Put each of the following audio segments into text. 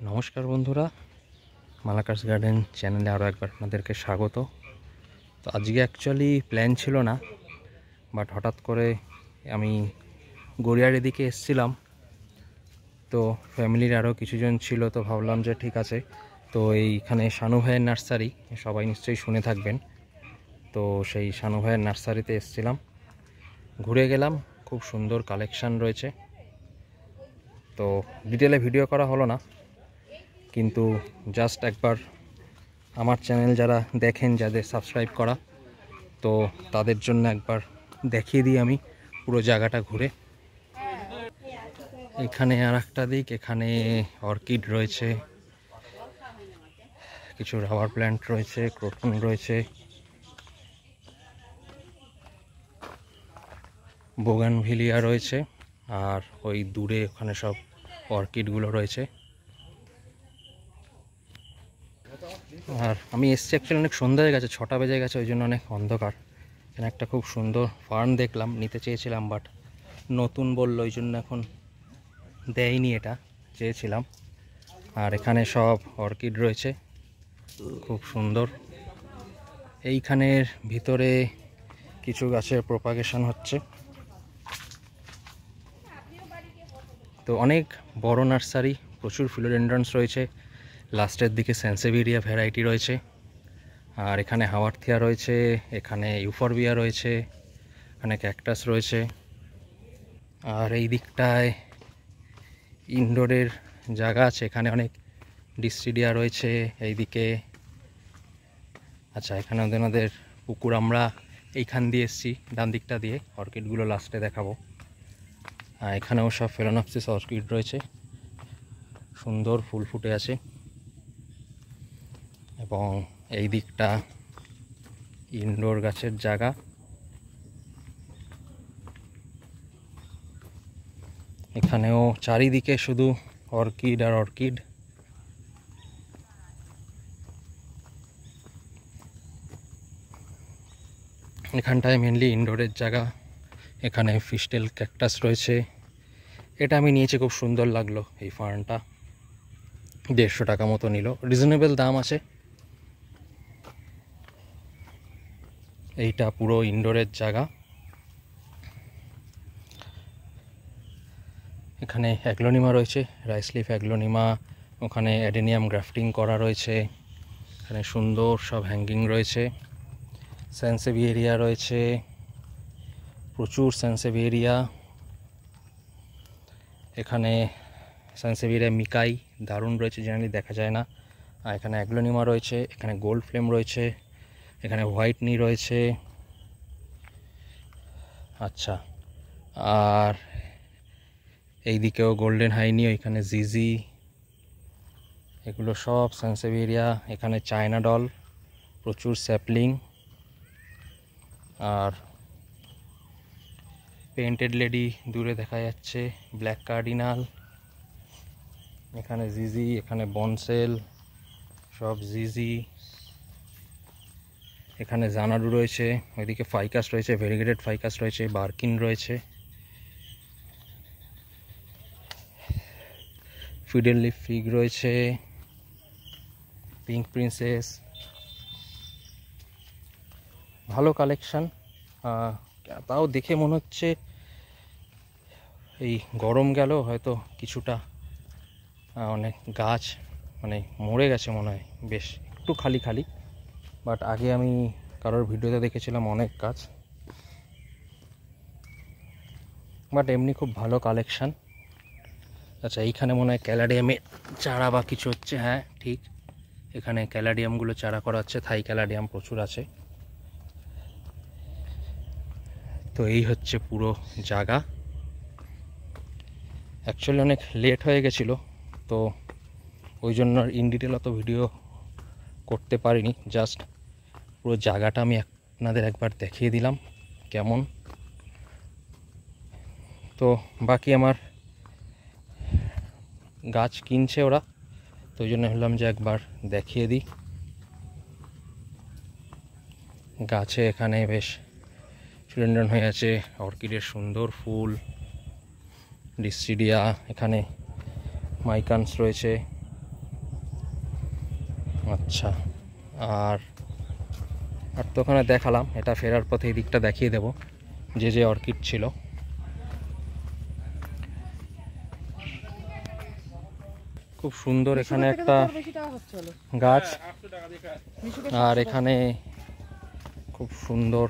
নমস্কার বন্ধুরা, মালাকার্স গার্ডেন চ্যানেলে আরও একবার আপনাদেরকে স্বাগত। তো আজকে অ্যাকচুয়ালি প্ল্যান ছিল না, বাট হঠাৎ করে আমি গড়িয়ার এদিকে এসেছিলাম। তো ফ্যামিলির আরও কিছুজন ছিল, তো ভাবলাম যে ঠিক আছে। তো এইখানে শানু ভাইয়ের নার্সারি সবাই নিশ্চয়ই শুনে থাকবেন। তো সেই শানু ভাইয়ের নার্সারিতে এসেছিলাম, ঘুরে গেলাম। খুব সুন্দর কালেকশান রয়েছে। তো ডিটেলে ভিডিও করা হলো না, কিন্তু জাস্ট একবার আমার চ্যানেল যারা দেখেন, যাদের সাবস্ক্রাইব করা, তো তাদের জন্য একবার দেখিয়ে দিই আমি পুরো জায়গাটা ঘুরে। এখানে আর একটা দিক, এখানে অর্কিড রয়েছে, কিছু রাবার প্ল্যান্ট রয়েছে, ক্রোটন রয়েছে, বোগানভিলিয়া রয়েছে, আর ওই দূরে ওখানে সব অর্কিডগুলো রয়েছে। আর আমি এসছি অ্যাকচুয়ালি অনেক সন্ধ্যা হয়ে গেছে, 6টা বেজে গেছে, ওই জন্য অনেক অন্ধকার। এখানে একটা খুব সুন্দর ফার্ন দেখলাম, নিতে চেয়েছিলাম, বাট নতুন বললো, ওই জন্য এখন দেয়নি, এটা চেয়েছিলাম। আর এখানে সব অর্কিড রয়েছে, খুব সুন্দর। এইখানের ভিতরে কিছু গাছের প্রপাগেশন হচ্ছে। তো অনেক বড় নার্সারি, প্রচুর ফিলোডেন্ড্রনস রয়েছে, লাস্টের দিকে সেন্সেভিরিয়া ভ্যারাইটি রয়েছে, আর এখানে হাওয়ার্থিয়া রয়েছে, এখানে ইউফরবিয়া রয়েছে, এখানে ক্যাকটাস রয়েছে। আর এই দিকটায় ইনডোরের জায়গা আছে, এখানে অনেক ডিস্ট্রিডিয়া রয়েছে এইদিকে। আচ্ছা, এখানে ওদের পুকুর, আমরা এইখান দিয়ে এসছি, ডান দিকটা দিয়ে। অর্কিডগুলো লাস্টে দেখাবো। আর এখানেও সব ফেলোনপসিস অর্কিড রয়েছে, সুন্দর ফুল ফুটে আছে। এবং এই দিকটা ইনডোর গাছের জায়গা। এখানেও চারিদিকে শুধু অর্কিড আর অর্কিড। এখানটায় মেনলি ইনডোরের জায়গা। এখানে ফিস্টেল ক্যাকটাস রয়েছে, এটা আমি নিয়েছি, খুব সুন্দর লাগলো। এই ফার্নটা 150 টাকা মতো নিল, রিজনেবল দাম আছে। এইটা পুরো ইনডোরের জায়গা। এখানে অ্যাগ্লোনিমা রয়েছে, রাইস লিফ অ্যাগ্লোনিমা, ওখানে অ্যাডেনিয়াম গ্রাফটিং করা রয়েছে। এখানে সুন্দর সব হ্যাঙ্গিং রয়েছে। সেন্সেভিয়েরিয়া রয়েছে, প্রচুর সেন্সেভিয়েরিয়া। এখানে সেন্সেভিয়েরিয়া মিকাই দারুণ রয়েছে, জেনারেলি দেখা যায় না। আর এখানে অ্যাগ্লোনিমা রয়েছে, এখানে গোল্ড ফ্লেম রয়েছে, এখানে হোয়াইট নি রয়েছে। আচ্ছা, আর এই দিকেও গোল্ডেন হাইনি, ওইখানে জিজি, এগুলো সব সেন্সেভিয়েরিয়া। এখানে চায়না ডল, প্রচুর স্যাপলিং। আর পেইন্টেড লেডি দূরে দেখা যাচ্ছে, ব্ল্যাক কার্ডিনাল, এখানে জিজি, এখানে বনসেল, সব জিজি। এখানে জানাডু রয়েছে, ওইদিকে ফাইকাস রয়েছে, ভেরিগেটেড ফাইকাস রয়েছে, বার্কিন রয়েছে, ফিডেল লিফ ফিগ রয়েছে, পিঙ্ক প্রিন্সেস। ভালো কালেকশান। তাও দেখে মনে হচ্ছে এই গরম গেল হয়তো কিছুটা, অনেক গাছ মানে মরে গেছে মনে হয়, বেশ একটু খালি খালি। বাট আগে আমি কারোর ভিডিওতে দেখেছিলাম অনেক গাছ। বাট এমনি খুব ভালো কালেকশান। আচ্ছা, এইখানে মনে হয় ক্যালাডিয়ামের চারা বা কিছু হচ্ছে। হ্যাঁ ঠিক, এখানে ক্যালাডিয়ামগুলো চারা করা হচ্ছে, থাই ক্যালাডিয়াম প্রচুর আছে। তো এই হচ্ছে পুরো জায়গা। অ্যাকচুয়ালি অনেক লেট হয়ে গেছিলো, তো ওই জন্য ইন ডিটেল অত ভিডিও করতে পারিনি। জাস্ট পুরো জায়গাটা আমি আপনাদের একবার দেখিয়ে দিলাম কেমন। তো বাকি আমার গাছ কিনছে ওরা, তো ওই জন্য ভাবলাম যে একবার দেখিয়ে দিই। গাছে এখানে বেশ ফিলোডেন্ড্রন হয়ে আছে, অর্কিডের সুন্দর ফুল, ডিস্ট্রিডিয়া, এখানে মাইকানস রয়েছে, আচ্ছা, আর আর তো ওখানে দেখালাম, এটা ফেরার পথে এই দিকটা দেখিয়ে দেব যে যে অর্কিড ছিল। খুব সুন্দর এখানে একটা গাছ, আর এখানে খুব সুন্দর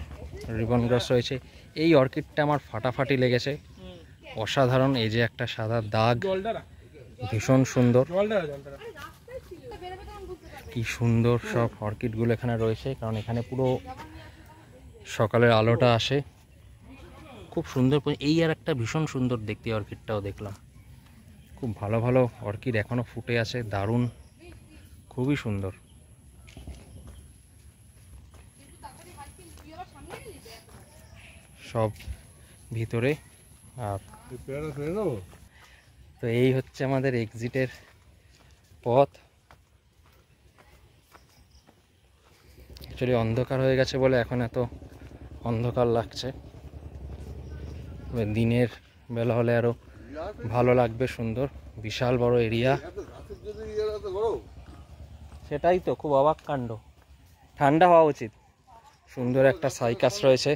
রিবন গাছ রয়েছে। এই অর্কিডটা আমার ফাটাফাটি লেগেছে, অসাধারণ। এই যে একটা সাদা দাগ, ভীষণ সুন্দর। কি সুন্দর সব অর্কিডগুলো এখানে রয়েছে, কারণ এখানে পুরো সকালের আলোটা আসে, খুব সুন্দর। এই আর একটা ভীষণ সুন্দর দেখতে অর্কিডটাও দেখলাম, খুব ভালো ভালো অর্কিড এখনো ফুটে আছে, দারুণ, খুবই সুন্দর। সব ভিতরে। আর তো এই হচ্ছে আমাদের এক্সিটের পথ। অ্যাকচুয়ালি অন্ধকার হয়ে গেছে বলে এখন এত অন্ধকার লাগছে, দিনের বেলা হলে আরো ভালো লাগবে, সুন্দর বিশাল বড় এরিয়া। সেটাই তো, খুব অবাক কাণ্ড, ঠান্ডা হওয়া উচিত। সুন্দর একটা সাইকাস রয়েছে।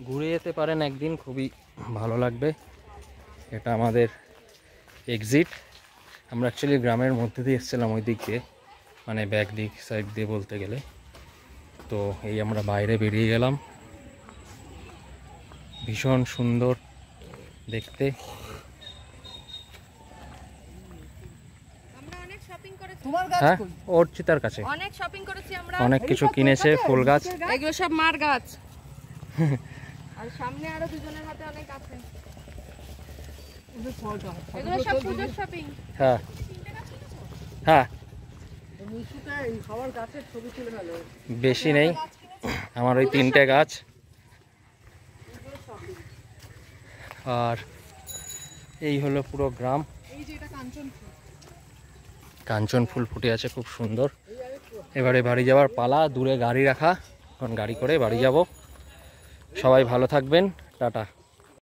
ঘুরে যেতে পারেন একদিন, খুবই ভালো লাগবে। এটা আমাদের এক্সিট। আমরা অ্যাকচুয়ালি গ্রামের মধ্যে দিয়ে এসেছিলাম ওই দিক দিয়ে, মানে ব্যাক দিক সাইড দিয়ে বলতে গেলে। তো এই আমরা বাইরে বেরিয়ে গেলাম, ভীষণ সুন্দর দেখতে। হ্যাঁ, অর্চিতার কাছে অনেক শপিং করেছি আমরা, অনেক কিছু কিনেছে, ফুল গাছ, এগুলো সব মার গাছ। আর সামনে আরো দুজনের হাতে অনেক আছে, এগুলো সব পূজার শপিং। হ্যাঁ হ্যাঁ, বেশি নেই আমার, ওই 3টে গাছ। আর এই হলো পুরো গ্রাম। কাঞ্চন ফুল ফুটে আছে, খুব সুন্দর। এবারে বাড়ি যাওয়ার পালা, দূরে গাড়ি রাখা, এখন গাড়ি করে বাড়ি যাব। সবাই ভালো থাকবেন, টাটা।